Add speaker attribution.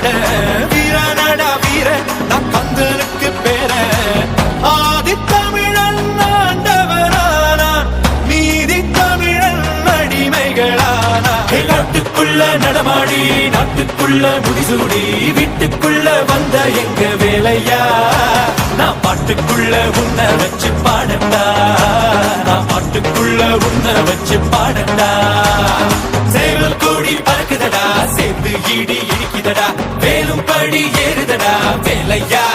Speaker 1: கொண்ட வீரனடா வீர நான் கந்தனுக்கு பேர ஆதித்தமிழன் ஆண்டவரானான் மீதி தமிழன் அடிமைகளானான் நாட்டுக்குள்ள நடமாடி நாட்டுக்குள்ள முடிசூடி வீட்டுக்குள்ள வந்த எங்க வேலையா நான் பாட்டுக்குள்ள உன்னை வச்சு பாடண்டா நான் பாட்டுக்குள்ள உன்னை வச்சு பாடண்டா சேவல் கோடி பறக்குதடா சேர்ந்து இடி இடிக்குதடா வேலும் படி ஏறுதடா வேலையா